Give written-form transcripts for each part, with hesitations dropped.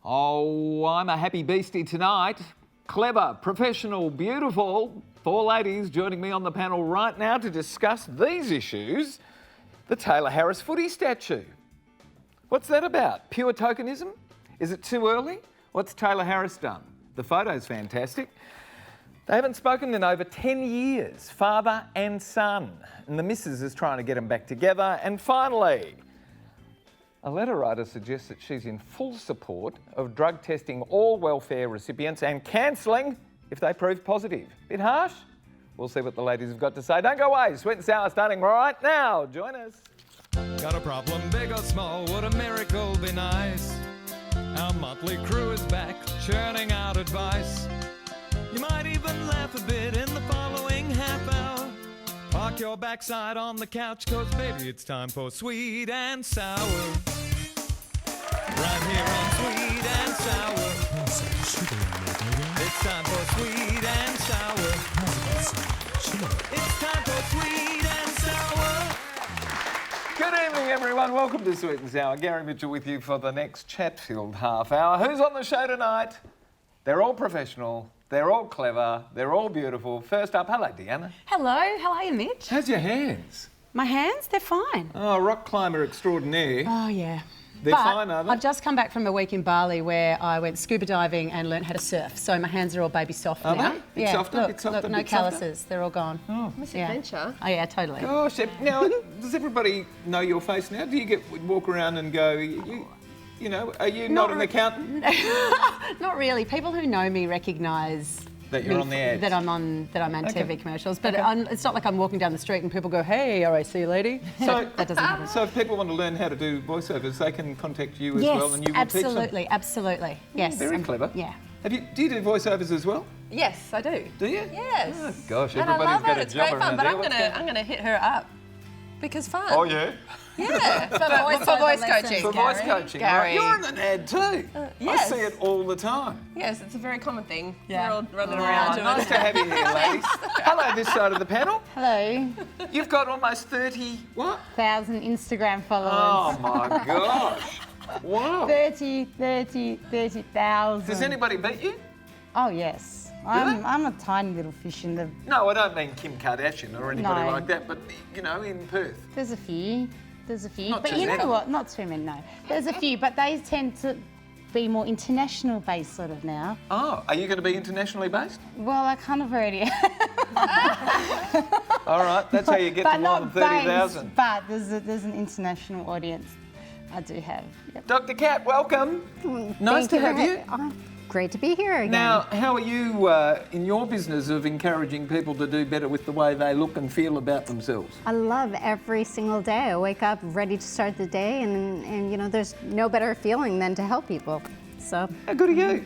Oh, I'm a happy beastie tonight. Clever, professional, beautiful. 4 ladies joining me on the panel right now to discuss these issues. The Tayla Harris Footy Statue. What's that about? Pure tokenism? Is it too early? What's Tayla Harris done? The photo's fantastic. They haven't spoken in over 10 years, father and son. And the missus is trying to get them back together. And finally, a letter writer suggests that she's in full support of drug testing all welfare recipients and cancelling if they prove positive. Bit harsh? We'll see what the ladies have got to say. Don't go away. Sweet and Sour starting right now. Join us. Got a problem, big or small, would a miracle be nice? Our motley crew is back, churning out advice. You might even laugh a bit in the following half hour. Park your backside on the couch, cause baby it's time for Sweet and Sour. Right here on Sweet and Sour. It's time for Sweet and Sour. It's time for Sweet and Sour. Good evening, everyone. Welcome to Sweet and Sour. Gary Mitchell with you for the next chat-filled half hour. Who's on the show tonight? They're all professional. They're all clever. They're all beautiful. First up, hello, Deanna. Hello, how are you, Mitch? How's your hands? My hands? They're fine. Oh, rock climber extraordinaire. Oh, yeah. They're fine, are they? I've just come back from a week in Bali where I went scuba diving and learnt how to surf. So my hands are all baby soft now. Are they? Bit softer, look, bit softer, look, no bit softer? calluses. They're all gone. Oh. Misadventure. Oh, yeah, totally. Gosh, now, does everybody know your face now? Do you walk around and go, you know, are you not an accountant? Not really. People who know me recognise That you're on the ads. that I'm on TV commercials, but Okay. it's not like I'm walking down the street and people go, "Hey, RAC lady." So, that doesn't happen. So if people want to learn how to do voiceovers, they can contact you as well, and you will teach them. Absolutely. Yes. Very clever. Yeah. Do you do voiceovers as well? Yes, I do. Do you? Yes. Oh, gosh, And everybody's I love got it. a It's job great fun, around but there. I'm gonna hit her up because fun. Oh yeah. Yeah, for voiceover voice lessons. coaching. For voice coaching, right? Gary. You're in an ad too. yes. I see it all the time. Yes, it's a very common thing. Yeah. We're all running Oh, around doing nice it. to have you here, ladies. Hello, this side of the panel. Hello, You've got almost 30. What? 1,000 Instagram followers. Oh my gosh! Wow. 30,000. Does anybody beat you? Oh, yes. they? I'm a tiny little fish in the... No, I don't mean Kim Kardashian or anybody No. like that, but you know, in Perth. There's a few. Not But too you many. know what? Not too many, no. There's a few, but they tend to be more international based sort of now. Oh, are you going to be internationally based? Well, I kind of already am. All right, that's how you get to more than 30,000. But there's an international audience I do have. Yep. Dr. Kat, welcome. Nice to have you. Great to be here again. Now, how are you in your business of encouraging people to do better with the way they look and feel about themselves? I love every single day. I wake up ready to start the day, and you know, there's no better feeling than to help people. So. How good are you?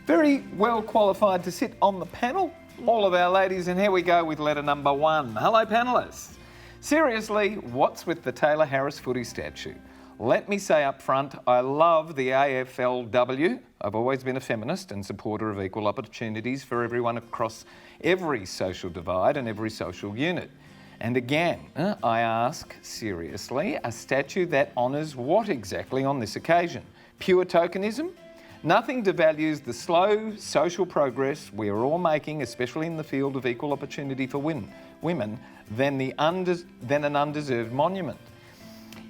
Very well qualified to sit on the panel, all of our ladies, and here we go with letter number 1. Hello, panellists. Seriously, what's with the Tayla Harris Footy Statue? Let me say up front, I love the AFLW. I've always been a feminist and supporter of equal opportunities for everyone across every social divide and every social unit. And again, I ask seriously, a statue that honours what exactly on this occasion? Pure tokenism? Nothing devalues the slow social progress we are all making, especially in the field of equal opportunity for women, than an undeserved monument.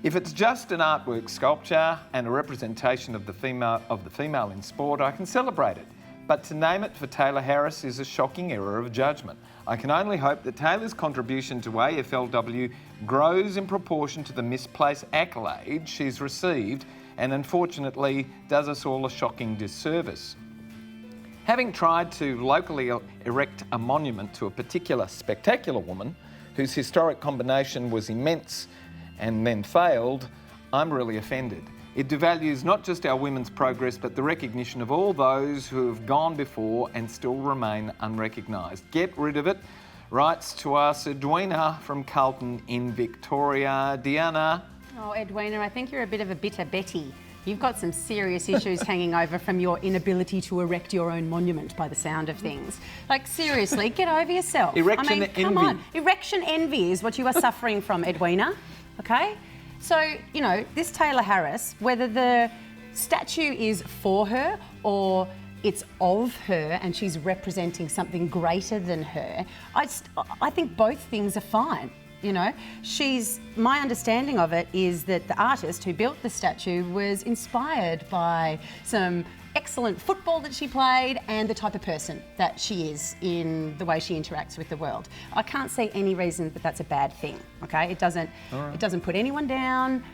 If it's just an artwork sculpture and a representation of the female in sport, I can celebrate it. But to name it for Tayla Harris is a shocking error of judgment. I can only hope that Tayla's contribution to AFLW grows in proportion to the misplaced accolade she's received, and unfortunately does us all a shocking disservice. Having tried to locally erect a monument to a particular spectacular woman whose historic combination was immense and then failed, I'm really offended. It devalues not just our women's progress, but the recognition of all those who have gone before and still remain unrecognised. Get rid of it. Writes to us Edwina from Carlton in Victoria. Deanna. Oh, Edwina, I think you're a bit of a bitter Betty. You've got some serious issues hanging over from your inability to erect your own monument by the sound of things. Like, seriously, get over yourself. Erection come envy. on. Erection envy is what you are suffering from, Edwina, okay? So, you know, this Tayla Harris, whether the statue is for her or it's of her and she's representing something greater than her, I think both things are fine. You know, my understanding of it is that the artist who built the statue was inspired by some excellent football that she played and the type of person that she is in the way she interacts with the world. I can't see any reason that that's a bad thing, okay? It doesn't put anyone down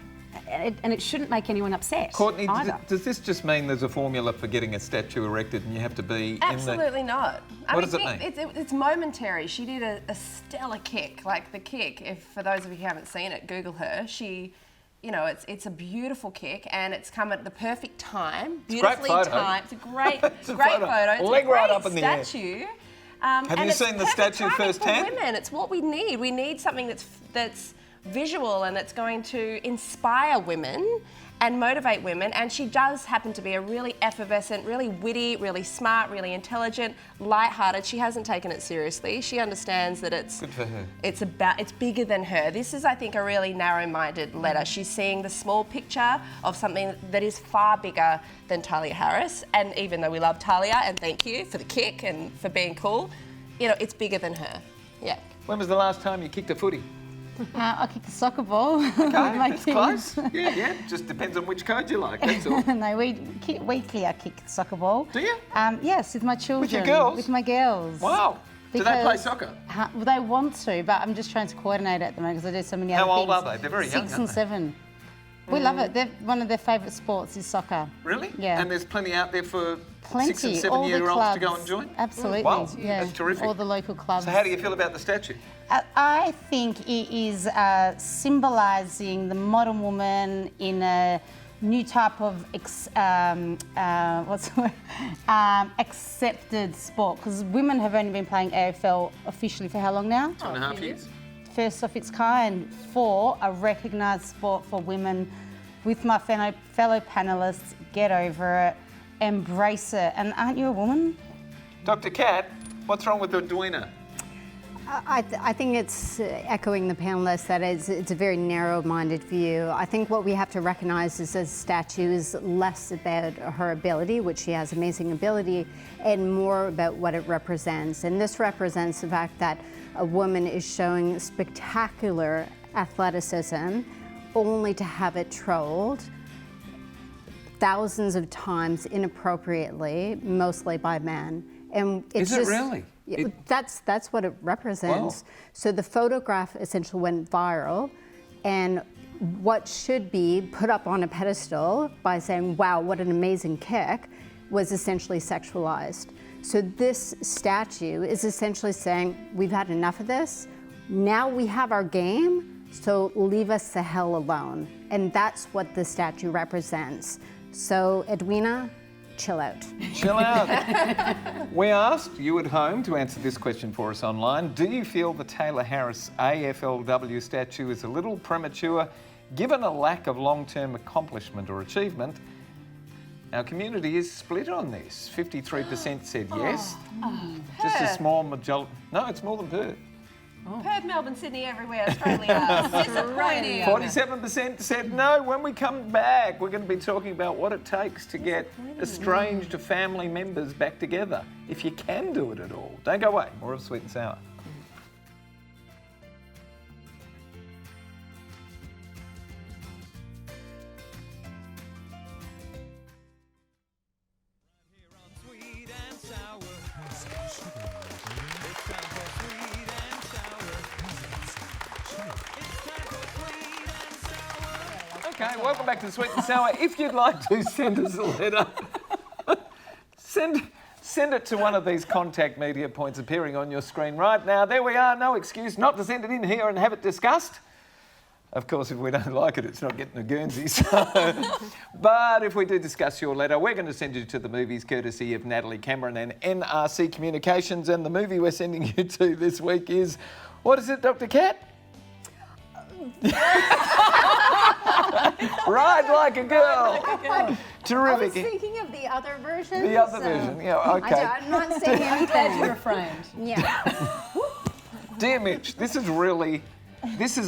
and it shouldn't make anyone upset. Courtney, either. does this just mean there's a formula for getting a statue erected and you have to be Absolutely not. What does it mean? It's momentary. She did a stellar kick. Like the kick, if for those of you who haven't seen it, Google her. She, you know, it's a beautiful kick and it's come at the perfect time. Beautifully timed. It's a great, great photo. It's Leg a great right up in the air. statue. Have you seen the statue firsthand? For women, it's what we need. We need something that's visual and that's going to inspire women and motivate women. And she does happen to be a really effervescent, really witty, really smart, really intelligent, light-hearted. She hasn't taken it seriously. She understands that it's good for her. It's bigger than her. This is, I think, a really narrow-minded letter. She's seeing the small picture of something that is far bigger than Tayla Harris. And even though we love Tayla, and thank you for the kick and for being cool, you know, it's bigger than her. Yeah. When was the last time you kicked a footy? I kicked a soccer ball with my That's kids. close. Yeah. Just depends on which code you like, that's all. No, weekly I kick the soccer ball. Do you? Yes, with my children. With your girls? With my girls. Wow. Do they play Because- soccer? Well, they want to, but I'm just trying to coordinate it at the moment because I do so many other How things. old are they? They're very young, 6 aren't and they? 7. We love it. One of their favourite sports is soccer. Really? Yeah. And there's plenty out there for Plenty. 6 and all the 7-year-olds clubs. to go and join? Absolutely. Wow, Yeah. that's terrific. All the local clubs. So how do you feel about the statue? I think it is symbolising the modern woman in a new type of accepted sport, because women have only been playing AFL officially for how long now? 2.5 years. First of its kind, for a recognised sport for women. With my fellow panellists, get over it, embrace it. And aren't you a woman? Dr. Kat, what's wrong with the Deanna? I think it's echoing the panelists that it's a very narrow-minded view. I think what we have to recognise is a statue is less about her ability, which she has amazing ability, and more about what it represents. And this represents the fact that a woman is showing spectacular athleticism only to have it trolled thousands of times inappropriately, mostly by men. And it's Is it just, really? Yeah, that's what it represents. Wow. So the photograph essentially went viral, and what should be put up on a pedestal by saying, wow, what an amazing kick, was essentially sexualized. So this statue is essentially saying, we've had enough of this, now we have our game, so leave us the hell alone. And that's what the statue represents. So Edwina, chill out. Chill out. We asked you at home to answer this question for us online. Do you feel the Tayla Harris AFLW statue is a little premature given a lack of long-term accomplishment or achievement? Our community is split on this. 53% said yes. Just a small majority. No, it's more than Perth. Perth, Melbourne, Sydney, everywhere, Australia. Disappointing. 47% said no. When we come back, we're going to be talking about what it takes to get estranged family members back together, if you can do it at all. Don't go away. More of Sweet and Sour. Sweet and sour. It's time for sweet and sour. It's time for sweet and sour. Okay, welcome back to Sweet and Sour. If you'd like to send us a letter, send it to one of these contact media points appearing on your screen right now. There we are. No excuse not to send it in here and have it discussed. Of course, if we don't like it, it's not getting a Guernsey. But if we do discuss your letter, we're going to send you to the movies courtesy of Natalie Cameron and NRC Communications. And the movie we're sending you to this week is, what is it, Dr. Kat? Ride Like a Girl. Terrific. I was thinking of the other version. The other version, yeah, okay. I'm not saying anything. You're refrained. Yeah. Dear Mitch, this is a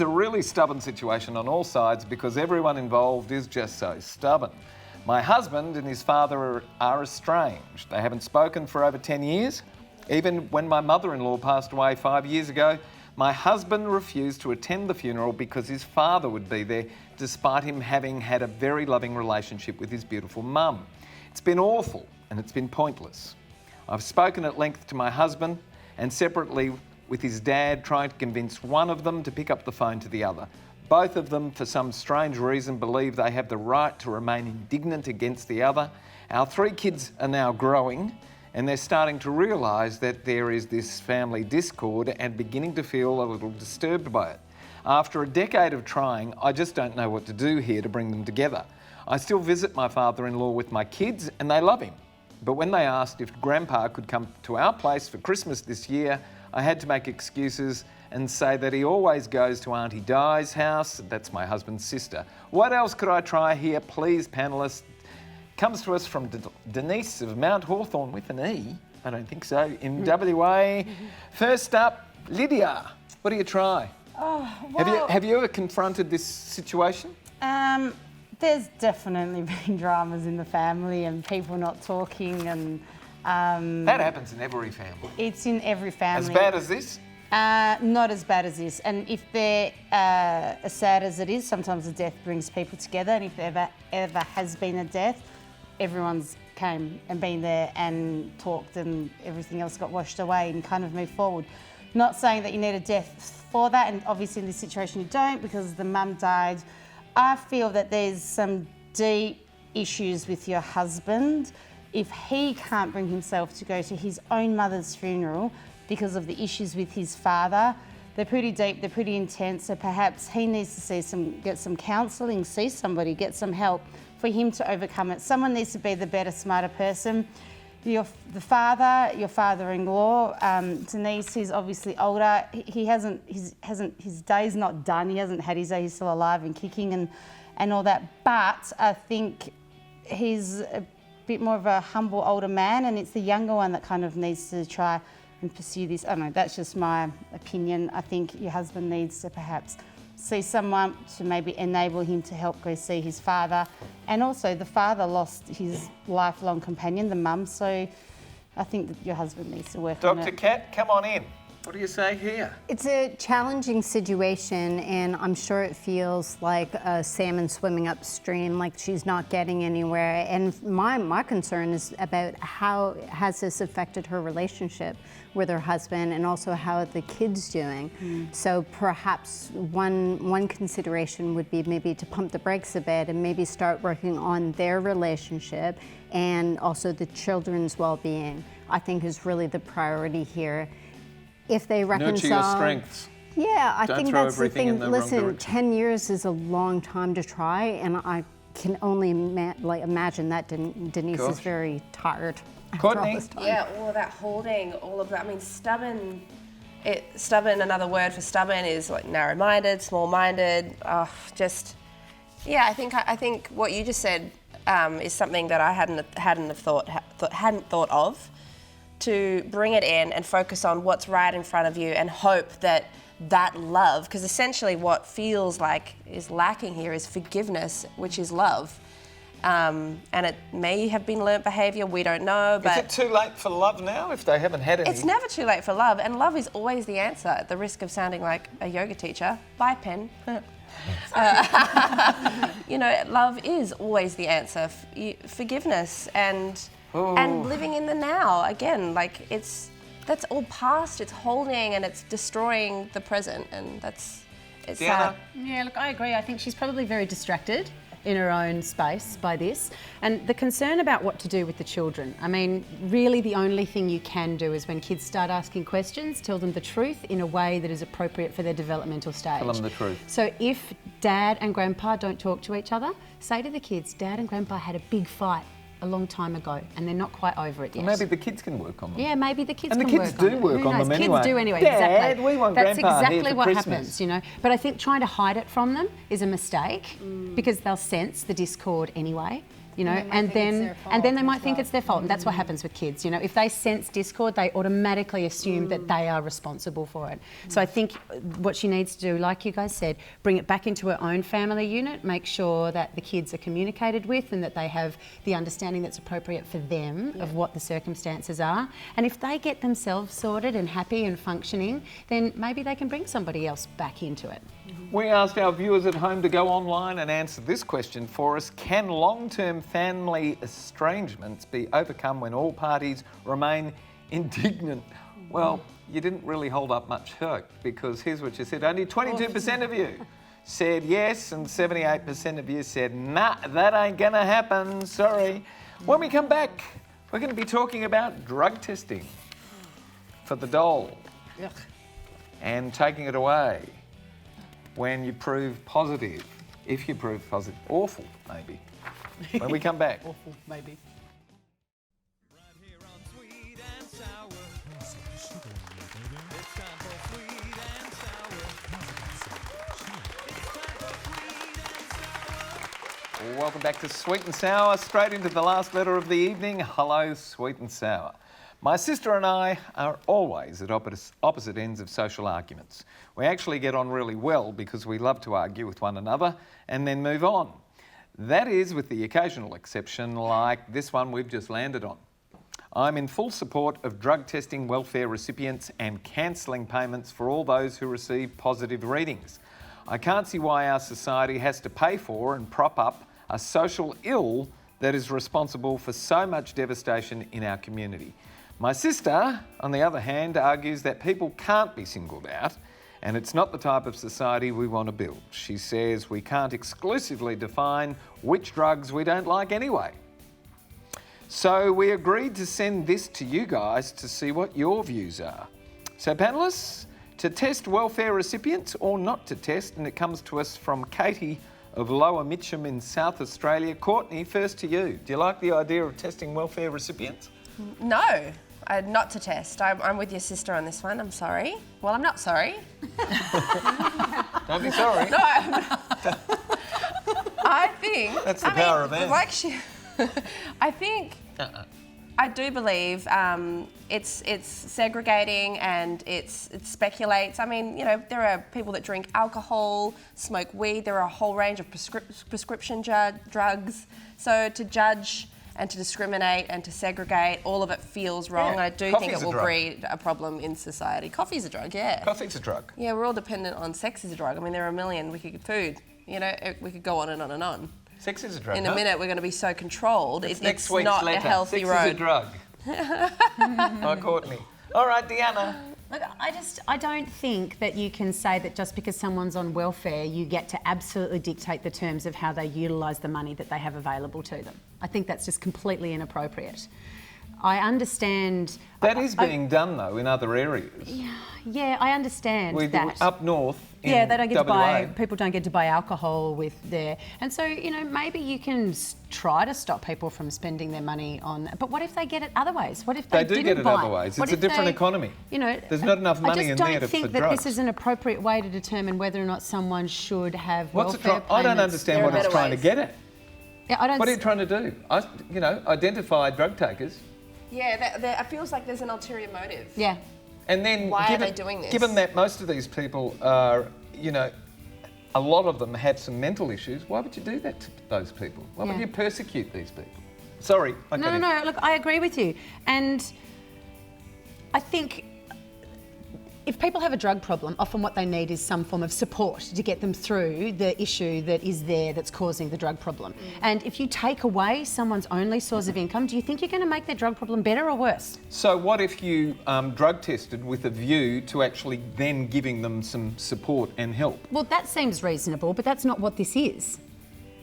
really stubborn situation on all sides because everyone involved is just so stubborn. My husband and his father are estranged. They haven't spoken for over 10 years. Even when my mother-in-law passed away 5 years ago, my husband refused to attend the funeral because his father would be there, despite him having had a very loving relationship with his beautiful mum. It's been awful and it's been pointless. I've spoken at length to my husband and separately with his dad, trying to convince one of them to pick up the phone to the other. Both of them, for some strange reason, believe they have the right to remain indignant against the other. Our 3 kids are now growing and they're starting to realise that there is this family discord and beginning to feel a little disturbed by it. After a decade of trying, I just don't know what to do here to bring them together. I still visit my father-in-law with my kids and they love him. But when they asked if Grandpa could come to our place for Christmas this year, I had to make excuses and say that he always goes to Auntie Di's house. That's my husband's sister. What else could I try here, please, panellists? Comes to us from Denise of Mount Hawthorn with an E. I don't think so. In WA. First up, Lidia. What do you try? Oh, well, Have you ever confronted this situation? There's definitely been dramas in the family and people not talking and... That happens in every family. It's in every family. As bad as this? Not as bad as this. And if they're as sad as it is, sometimes a death brings people together. And if there ever has been a death, everyone's came and been there and talked and everything else got washed away and kind of moved forward. Not saying that you need a death for that, and obviously in this situation you don't because the mum died. I feel that there's some deep issues with your husband. If he can't bring himself to go to his own mother's funeral because of the issues with his father, they're pretty deep, they're pretty intense, so perhaps he needs to get some counselling, see somebody, get some help for him to overcome it. Someone needs to be the better, smarter person. Your father-in-law, Denise, he's obviously older. His day's not done. He hasn't had his day. He's still alive and kicking and all that. But I think he's a bit more of a humble older man, and it's the younger one that kind of needs to try and pursue this. I don't know, that's just my opinion. I think your husband needs to perhaps see someone to maybe enable him to help go see his father. And also the father lost his lifelong companion, the mum, so I think that your husband needs to work on it. Dr. Kat, come on in. What do you say here? It's a challenging situation, and I'm sure it feels like a salmon swimming upstream, like she's not getting anywhere. And my concern is about how has this affected her relationship with her husband, and also how the kid's doing. So perhaps one consideration would be maybe to pump the brakes a bit and maybe start working on their relationship, and also the children's well-being, I think, is really the priority here. If they reconcile... Nurture your strengths. Yeah, I think that's the everything in thing. the wrong Listen, direction. 10 years is a long time to try, and I can only imagine that Denise is very tired after all Courtney? this time. Yeah, all of that holding, all of that. I mean, stubborn, another word for stubborn is like narrow-minded, small-minded, yeah, I think what you just said is something that I hadn't thought of. To bring it in and focus on what's right in front of you and hope that love, because essentially what feels like is lacking here is forgiveness, which is love. And it may have been learnt behaviour, we don't know, but... Is it too late for love now if they haven't had any? It's never too late for love, and love is always the answer, at the risk of sounding like a yoga teacher. Bye, pen. Love is always the answer. Forgiveness and living in the now. Again, that's all past. It's holding and it's destroying the present, and it's sad. Yeah, look, I agree. I think she's probably very distracted in her own space by this. And the concern about what to do with the children. I mean, really the only thing you can do is when kids start asking questions, tell them the truth in a way that is appropriate for their developmental stage. Tell them the truth. So if Dad and Grandpa don't talk to each other, say to the kids, Dad and Grandpa had a big fight a long time ago and they're not quite over it yet. Well, maybe the kids can work on them. Yeah, maybe the kids and can the kids work do on work it. Who on knows? them anyway. Kids do anyway, Dad, exactly. we want That's Grandpa exactly here for what Christmas. happens, you know. But I think trying to hide it from them is a mistake because they'll sense the discord anyway. you know, and then they might think it's their fault, and that's what happens with kids. You know, if they sense discord, they automatically assume that they are responsible for it. So I think what she needs to do, like you guys said, bring it back into her own family unit, make sure that the kids are communicated with and that they have the understanding that's appropriate for them of what the circumstances are. And if they get themselves sorted and happy and functioning, then maybe they can bring somebody else back into it. We asked our viewers at home to go online and answer this question for us. Can long-term family estrangements be overcome when all parties remain indignant? Well, you didn't really hold up much hope, because here's what you said. Only 22% of you said yes, and 78% of you said, nah, that ain't gonna happen, sorry. When we come back, we're gonna be talking about drug testing for the doll and taking it away when you prove positive, if you prove positive. Awful, maybe. When we come back. Awful, maybe. Right here on Sweet and Sour. It's time for Sweet and Sour. It's time for Sweet and Sour. Welcome back to Sweet and Sour, straight into the last letter of the evening. Hello, Sweet and Sour. My sister and I are always at opposite ends of social arguments. We actually get on really well because we love to argue with one another and then move on. That is with the occasional exception like this one we've just landed on. I'm in full support of drug testing welfare recipients and cancelling payments for all those who receive positive readings. I can't see why our society has to pay for and prop up a social ill that is responsible for so much devastation in our community. My sister, on the other hand, argues that people can't be singled out, and it's not the type of society we want to build. She says we can't exclusively define which drugs we don't like anyway. So we agreed to send this to you guys to see what your views are. So panellists, to test welfare recipients or not to test, and it comes to us from Katie of Lower Mitcham in South Australia. Courtney, first to you. Do you like the idea of testing welfare recipients? No, not to test. I'm with your sister on this one. I'm sorry. Well, I'm not sorry. Don't be sorry. No, I'm not. I think... That's the power of Anne. I think... I do believe it's segregating and it speculates. I mean, you know, there are people that drink alcohol, smoke weed. There are a whole range of prescription drugs. So to judge and to discriminate and to segregate, all of it feels wrong. Yeah. I do think it will breed a problem in society. Coffee's a drug, yeah. Coffee's a drug. Yeah, we're all dependent on sex as a drug. I mean, there are a million. Food, you know, we could go on and on and on. Sex is a drug. In a minute, we're going to be so controlled. It's week's not letter. a healthy Sex road. is a drug. Oh, Courtney. All right, Deanna. Look, I don't think that you can say that just because someone's on welfare, you get to absolutely dictate the terms of how they utilise the money that they have available to them. I think that's just completely inappropriate. I understand... That is being done, though, in other areas. Yeah, I understand that. Up north in they don't get to buy, WA. people don't get to buy alcohol with their... And so, you know, maybe you can try to stop people from spending their money on... But what if they get it other ways? What if they do didn't get it buy other ways. What It's a if different economy. You know, there's not enough money in there for drugs. I just don't think that this is an appropriate way to determine whether or not someone should have welfare payments. I don't understand what it's trying to get at. Yeah, What are you trying to do? Identify drug takers. Yeah, it feels like there's an ulterior motive. Yeah. And then Why are they doing this? Given that most of these people are, a lot of them had some mental issues, why would you do that to those people? Why would you persecute these people? Sorry. No, look, I agree with you. And I think if people have a drug problem, often what they need is some form of support to get them through the issue that is there that's causing the drug problem. And if you take away someone's only source of income, do you think you're going to make their drug problem better or worse? So what if you drug tested with a view to actually then giving them some support and help? Well, that seems reasonable, but that's not what this is.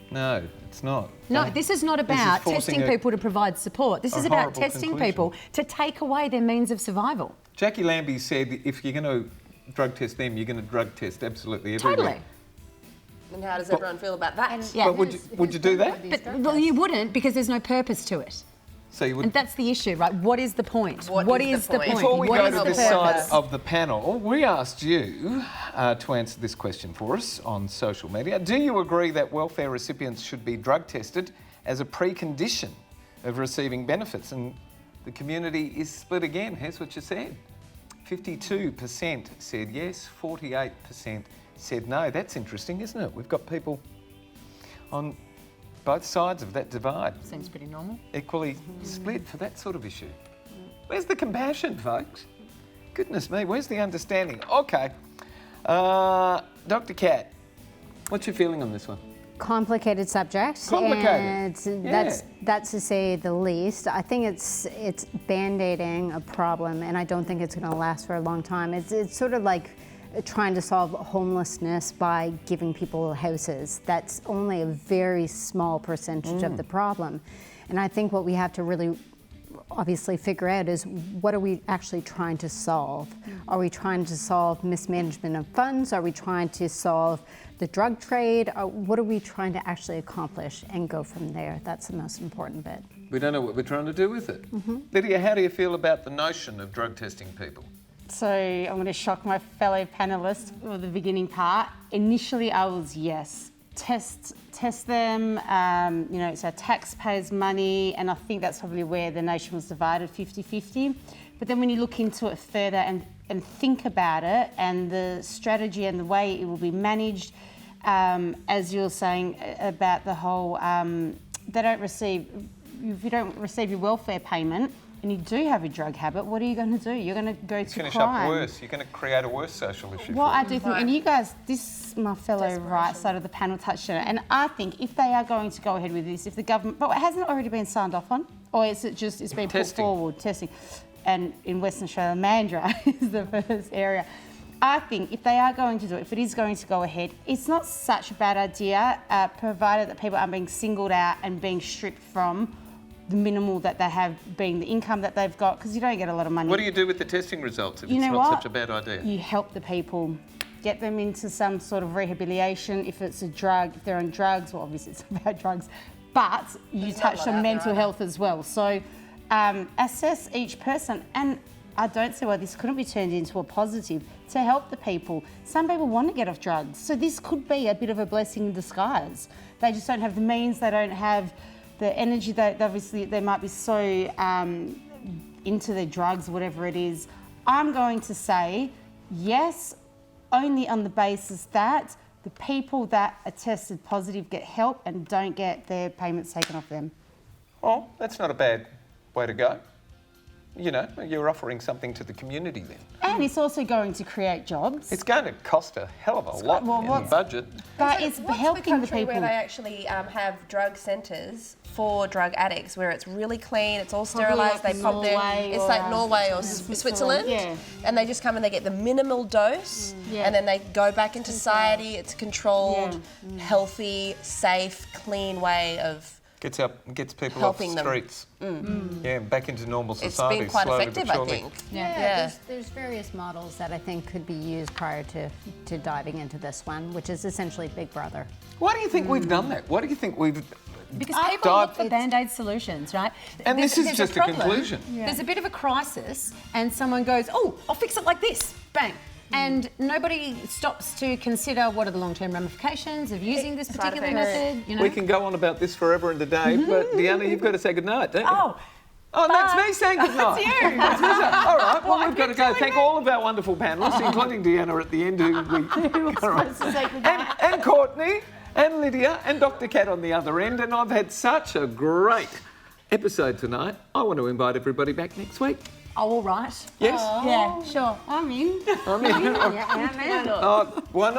No, it's not. No, this is not about testing people to provide support. This is about testing people to take away their means of survival. Jackie Lambie said if you're going to drug test them, you're going to drug test absolutely everyone. Totally. And how does everyone feel about that? Yeah. But would you do that? Well, you wouldn't, because there's no purpose to it. So you would. And that's the issue, right? What is the point? What is the point? Before we What go is to the this side purpose? of the panel, we asked you to answer this question for us on social media. Do you agree that welfare recipients should be drug tested as a precondition of receiving benefits. And the community is split again. Here's what you said. 52% said yes, 48% said no. That's interesting, isn't it? We've got people on both sides of that divide. Seems pretty normal. Equally split for that sort of issue. Where's the compassion, folks? Goodness me, where's the understanding? Okay. Dr. Kat, what's your feeling on this one? Complicated subject. Complicated. And Yeah. that's to say the least. I think it's band-aiding a problem, and I don't think it's going to last for a long time. It's sort of like trying to solve homelessness by giving people houses. That's only a very small percentage of the problem. And I think what we have to really obviously figure out is, what are we actually trying to solve? Are we trying to solve mismanagement of funds? Are we trying to solve the drug trade? What are we trying to actually accomplish, and go from there? That's the most important bit. We don't know what we're trying to do with it. Lydia, how do you feel about the notion of drug testing people? So I'm going to shock my fellow panellists for the beginning part. Initially, I was yes. Test them, it's our taxpayers' money, and I think that's probably where the nation was divided 50-50. But then when you look into it further and think about it, and the strategy and the way it will be managed, as you're saying about the whole, if you don't receive your welfare payment, and you do have a drug habit, what are you going to do? You're going to go to Finish crime. up worse. You're going to create a worse social issue. Well, for I us. do think, and you guys, my fellow right side of the panel touched on it, and I think if they are going to go ahead with this, if the government, but hasn't it already been signed off on? Or is it just, it's been put forward, testing? And in Western Australia, Mandurah is the first area. I think if they are going to do it, if it is going to go ahead, it's not such a bad idea, provided that people aren't being singled out and being stripped from the minimal that they have, being the income that they've got, because you don't get a lot of money. What do you do with the testing results if it's not such a bad idea? You help the people, get them into some sort of rehabilitation. If it's a drug, if they're on drugs, well, obviously it's about drugs, but you touched on mental health as well. So assess each person, and I don't see why this couldn't be turned into a positive to help the people. Some people want to get off drugs, so this could be a bit of a blessing in disguise. They just don't have the means, they don't have the energy, that obviously they might be so into their drugs, whatever it is. I'm going to say yes, only on the basis that the people that are tested positive get help and don't get their payments taken off them. Well, that's not a bad way to go. You know, you're offering something to the community then. And it's also going to create jobs. It's going to cost a hell of a lot in the budget. But it's helping the country people. where they actually have drug centres for drug addicts, where it's really clean, it's all sterilised, they pop there. It's like Norway or Switzerland. Yeah. And they just come and they get the minimal dose, and then they go back into society. It's a controlled, healthy, safe, clean way of Gets people helping off the them. streets. Yeah, back into normal It's society. been quite slowly effective, but I surely. think. Yeah. There's various models that I think could be used prior to diving into this one, which is essentially Big Brother. Why do you think we've done that? Why do you think we've... Because people look for band-aid solutions, right? And this is just a conclusion. There's a bit of a crisis and someone goes, oh, I'll fix it like this, bang. And nobody stops to consider what are the long-term ramifications of using this particular method. You know? We can go on about this forever and a day, but Deanna, you've got to say goodnight, don't you? Oh, that's me saying goodnight. That's you. That's me saying, all right, well, we've got to go. Thank all of our wonderful panellists, including Deanna at the end, and Courtney, and Lydia, and Dr. Kat on the other end. And I've had such a great episode tonight. I want to invite everybody back next week. Oh, all right. Yes? Yeah, sure. I'm in. I'm in. Why not? Why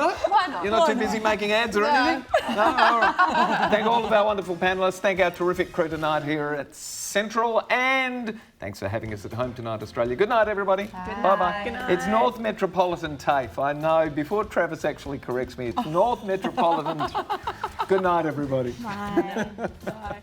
not? You're not too busy making ads or anything? No? All right. Thank all of our wonderful panellists. Thank our terrific crew tonight here at Central. And thanks for having us at home tonight, Australia. Good night, everybody. Bye-bye. Good night. It's North Metropolitan TAFE. I know, before Travis actually corrects me, it's North Metropolitan. Good night, everybody. Bye. Bye.